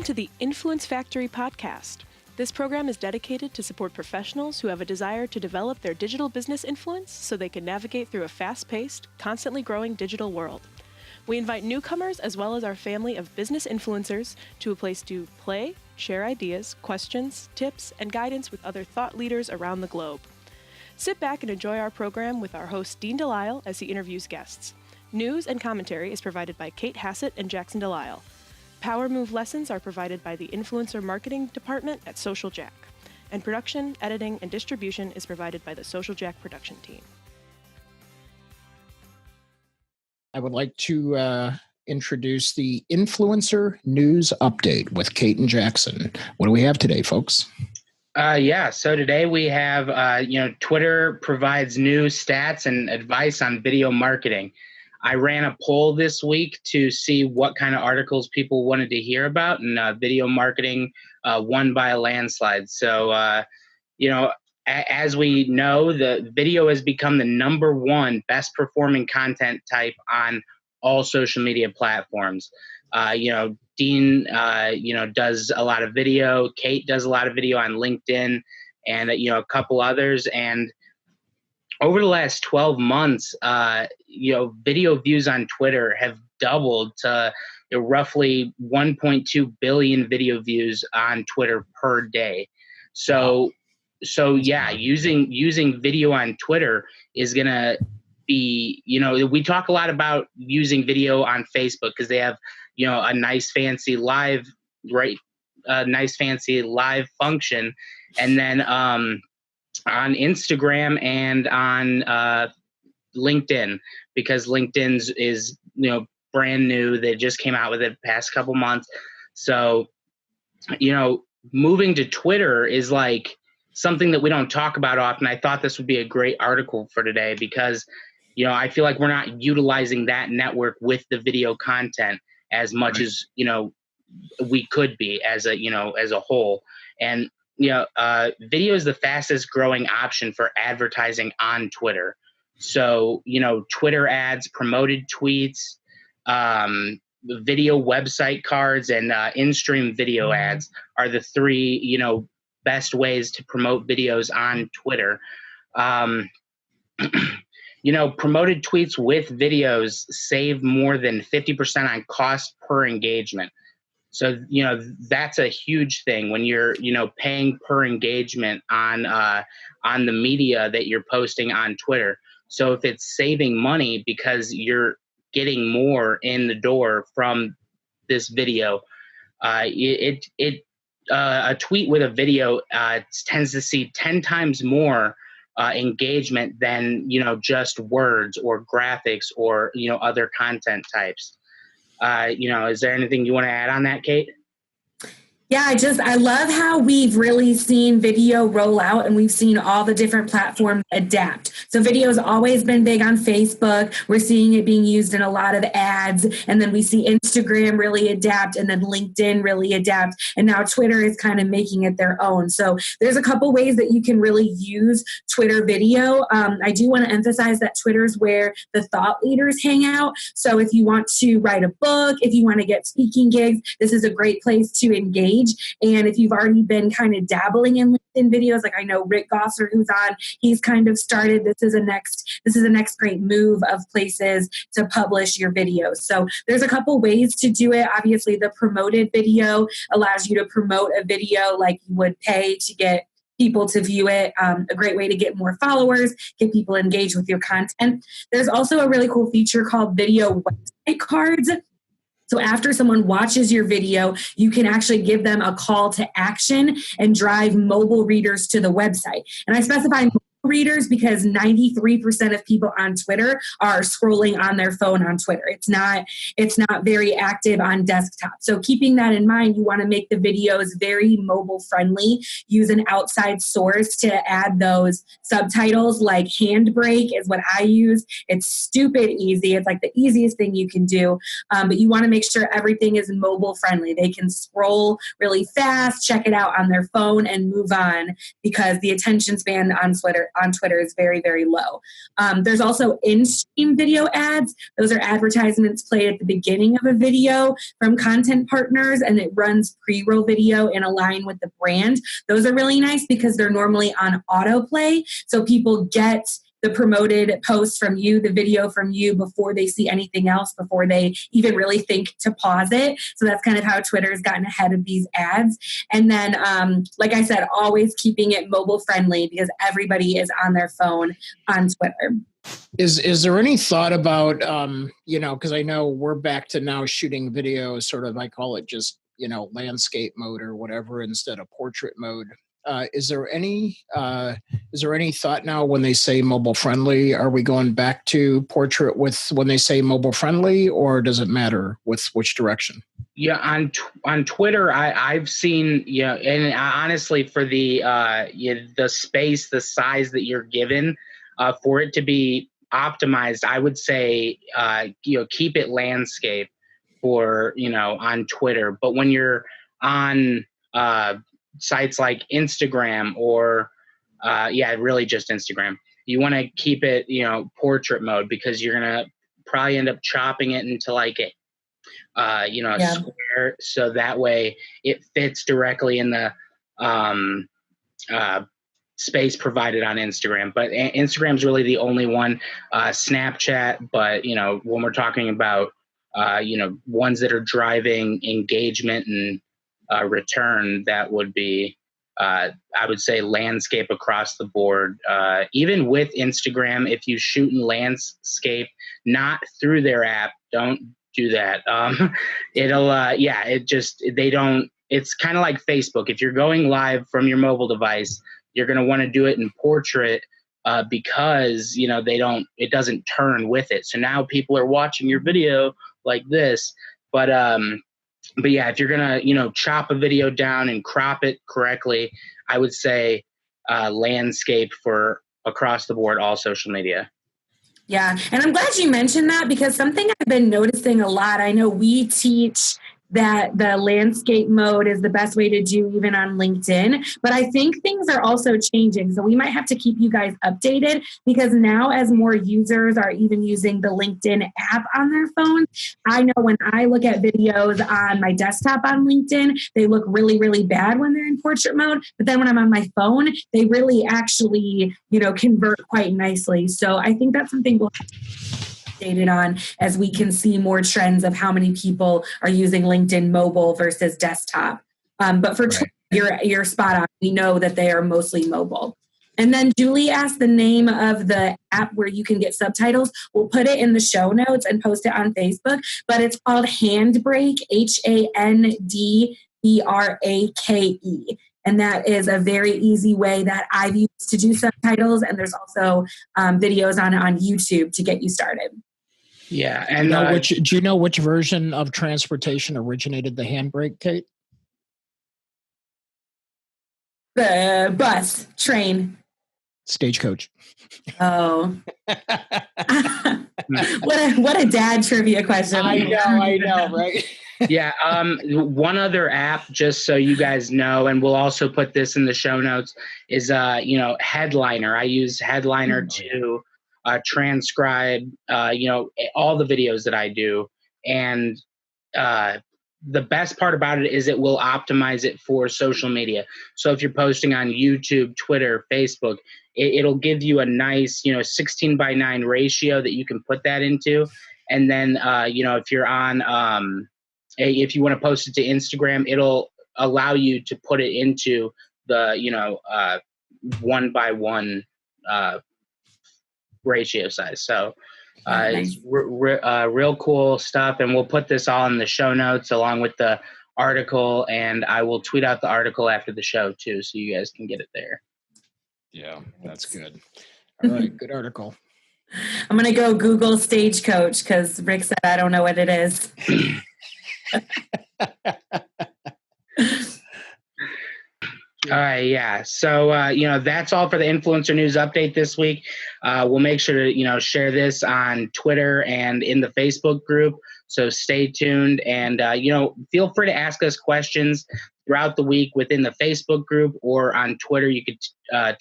to the Influence Factory podcast. This program is dedicated to support professionals who have a desire to develop their digital business influence so they can navigate through a fast-paced, constantly growing digital world. We invite newcomers as well as our family of business influencers to a place to play, share ideas, questions, tips, and guidance with other thought leaders around the globe. Sit back and enjoy our program with our host Dean DeLisle as he interviews guests. News and commentary is provided by Cait Hassett and Jackson DeLisle. Power Move lessons are provided by the Influencer Marketing Department at Social Jack. And production, editing, and distribution is provided by the Social Jack production team. I would like to introduce the Influencer News Update with Cait and Jackson. What do we have today, folks? So today we have, Twitter provides new stats and advice on video marketing. I ran a poll this week to see what kind of articles people wanted to hear about, and video marketing won by a landslide. So, as we know, the video has become the number one best performing content type on all social media platforms. Dean, does a lot of video. Cait does a lot of video on LinkedIn and, a couple others. And over the last 12 months, video views on Twitter have doubled to roughly 1.2 billion video views on Twitter per day. So using video on Twitter is going to be, we talk a lot about using video on Facebook because they have, a nice fancy live function. And then, on Instagram and on LinkedIn, because LinkedIn's is brand new. They just came out with it the past couple months. So, moving to Twitter is like something that we don't talk about often. I thought this would be a great article for today because, I feel like we're not utilizing that network with the video content as much as, we could be as a whole. And video is the fastest growing option for advertising on Twitter. So, Twitter ads, promoted tweets, video website cards, and in-stream video ads are the three, best ways to promote videos on Twitter. Promoted tweets with videos save more than 50% on cost per engagement. So, that's a huge thing when you're, paying per engagement on the media that you're posting on Twitter. So if it's saving money because you're getting more in the door from this video, a tweet with a video tends to see 10 times more engagement than, just words or graphics or, other content types. Is there anything you want to add on that, Cait? Yeah, I love how we've really seen video roll out and we've seen all the different platforms adapt. So video has always been big on Facebook. We're seeing it being used in a lot of ads. And then we see Instagram really adapt and then LinkedIn really adapt. And now Twitter is kind of making it their own. So there's a couple ways that you can really use Twitter video. I do want to emphasize that Twitter is where the thought leaders hang out. So if you want to write a book, if you want to get speaking gigs, this is a great place to engage. And if you've already been kind of dabbling in LinkedIn videos, like I know Rick Gosser, who's on, he's kind of started, this is the next great move of places to publish your videos. So there's a couple ways to do it. Obviously, the promoted video allows you to promote a video like you would pay to get people to view it. A great way to get more followers, get people engaged with your content. There's also a really cool feature called video website cards. So after someone watches your video, you can actually give them a call to action and drive mobile readers to the website. And I specify readers because 93% of people on Twitter are scrolling on their phone on Twitter. It's not very active on desktop. So keeping that in mind, you want to make the videos very mobile friendly. Use an outside source to add those subtitles, like Handbrake is what I use. It's stupid easy. It's like the easiest thing you can do. But you want to make sure everything is mobile friendly. They can scroll really fast, check it out on their phone and move on because the attention span on Twitter on Twitter is very, very low. There's also in-stream video ads. Those are advertisements played at the beginning of a video from content partners, and it runs pre-roll video in a line with the brand. Those are really nice because they're normally on autoplay, so people get the promoted post from you, the video from you, before they see anything else, before they even really think to pause it. So that's kind of how Twitter's gotten ahead of these ads. And then, like I said, always keeping it mobile friendly because everybody is on their phone on Twitter. Is there any thought about, because I know we're back to now shooting videos, sort of, I call it just, landscape mode or whatever instead of portrait mode. Is there any thought now when they say mobile friendly? Are we going back to portrait with when they say mobile friendly, or does it matter with which direction? Yeah, on Twitter, I've seen, and honestly, for the space, the size that you're given, for it to be optimized, I would say, keep it landscape for, on Twitter. But when you're on sites like Instagram or really just Instagram, you want to keep it portrait mode, because you're gonna probably end up chopping it into like a square, so that way it fits directly in the space provided on Instagram. But Instagram's really the only one. Snapchat, but when we're talking about ones that are driving engagement and return, that would be I would say landscape across the board. Even with Instagram, if you shoot in landscape not through their app, don't do that. It's kind of like Facebook. If you're going live from your mobile device, you're going to want to do it in portrait because it doesn't turn with it. So now people are watching your video like this, but yeah, if you're gonna, chop a video down and crop it correctly, I would say landscape for across the board, all social media. Yeah, and I'm glad you mentioned that, because something I've been noticing a lot, I know we teach that the landscape mode is the best way to do even on LinkedIn, but I think things are also changing. So we might have to keep you guys updated, because now as more users are even using the LinkedIn app on their phones, I know when I look at videos on my desktop on LinkedIn, they look really, really bad when they're in portrait mode. But then when I'm on my phone, they really actually, convert quite nicely. So I think that's something we'll have to updated on as we can see more trends of how many people are using LinkedIn mobile versus desktop. But for Twitter, you're spot on. We know that they are mostly mobile. And then Julie asked the name of the app where you can get subtitles. We'll put it in the show notes and post it on Facebook, but it's called Handbrake, HANDBRAKE. And that is a very easy way that I've used to do subtitles. And there's also videos on YouTube to get you started. Yeah. And do you know which version of transportation originated the handbrake, Cait? The bus, train. Stagecoach. Oh. What a dad trivia question. I know, right? Yeah. One other app, just so you guys know, and we'll also put this in the show notes, is Headliner. I use Headliner to transcribe all the videos that I do, and the best part about it is it will optimize it for social media. So if you're posting on YouTube, Twitter, Facebook, it'll give you a nice 16:9 ratio that you can put that into. And then if you're on if you want to post it to Instagram, it'll allow you to put it into the 1:1 ratio size. So it's real cool stuff, and we'll put this all in the show notes along with the article, and I will tweet out the article after the show too, so you guys can get it there. Yeah, that's good. All right, good article. I'm going to go Google Stagecoach because Rick said I don't know what it is. All right, yeah. So, that's all for the influencer news update this week. We'll make sure to, share this on Twitter and in the Facebook group. So stay tuned and, feel free to ask us questions. throughout the week within the Facebook group or on Twitter. You could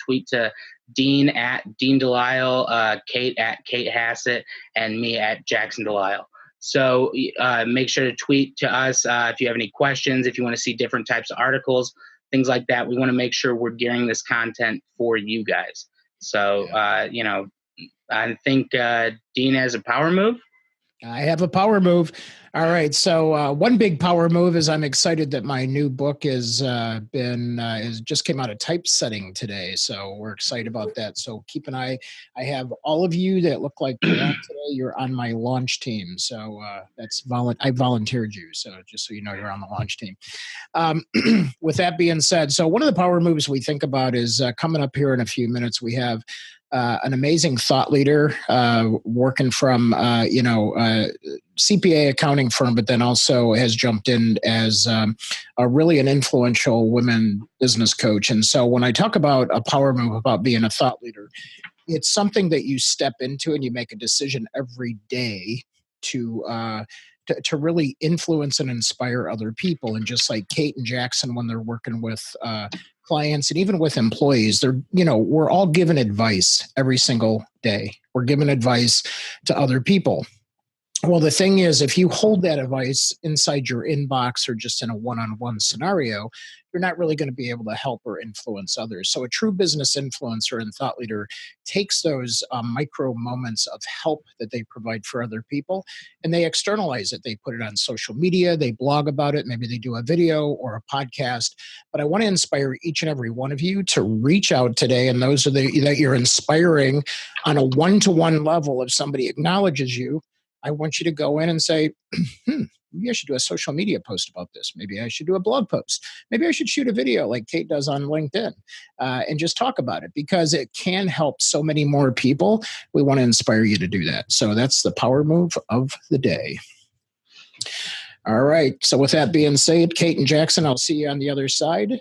tweet to Dean at Dean DeLisle, Cait at Cait Hassett, and me at Jackson DeLisle. So make sure to tweet to us if you have any questions, if you want to see different types of articles, things like that. We want to make sure we're gearing this content for you guys. So, I think Dean has a power move. I have a power move. All right. So one big power move is I'm excited that my new book is just came out of typesetting today. So we're excited about that. So keep an eye. I have all of you that look like you're on today. You're on my launch team. So I volunteered you. So just so you know, you're on the launch team. With that being said, so one of the power moves we think about is coming up here in a few minutes. We have an amazing thought leader working from, CPA accounting firm, but then also has jumped in as really an influential women business coach. And so when I talk about a power move about being a thought leader, it's something that you step into and you make a decision every day to really influence and inspire other people. And just like Cait and Jackson, when they're working with clients and even with employees, we're all given advice every single day. We're given advice to other people. Well, the thing is, if you hold that advice inside your inbox or just in a one-on-one scenario, you're not really going to be able to help or influence others. So a true business influencer and thought leader takes those micro moments of help that they provide for other people, and they externalize it. They put it on social media, they blog about it, maybe they do a video or a podcast. But I want to inspire each and every one of you to reach out today, and those that you're inspiring on a one-to-one level. If somebody acknowledges you, I want you to go in and say, maybe I should do a social media post about this. Maybe I should do a blog post. Maybe I should shoot a video like Cait does on LinkedIn and just talk about it, because it can help so many more people. We want to inspire you to do that. So that's the power move of the day. All right. So with that being said, Cait and Jackson, I'll see you on the other side.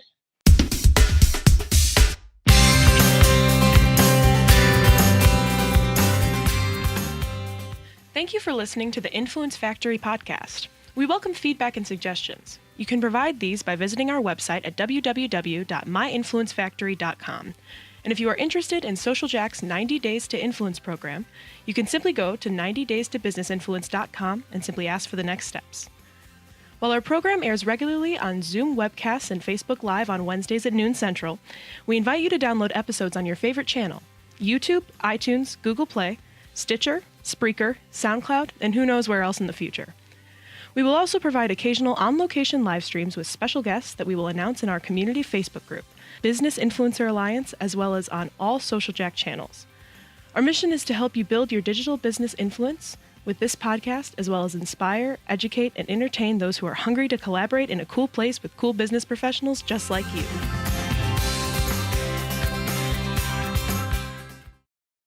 Thank you for listening to the Influence Factory podcast. We welcome feedback and suggestions. You can provide these by visiting our website at www.myinfluencefactory.com. And if you are interested in Social Jack's 90 Days to Influence program, you can simply go to 90daystobusinessinfluence.com and simply ask for the next steps. While our program airs regularly on Zoom webcasts and Facebook Live on Wednesdays at noon Central, we invite you to download episodes on your favorite channel: YouTube, iTunes, Google Play, Stitcher, Spreaker, SoundCloud, and who knows where else in the future. We will also provide occasional on-location live streams with special guests that we will announce in our community Facebook group, Business Influencer Alliance, as well as on all Social Jack channels. Our mission is to help you build your digital business influence with this podcast, as well as inspire, educate, and entertain those who are hungry to collaborate in a cool place with cool business professionals just like you.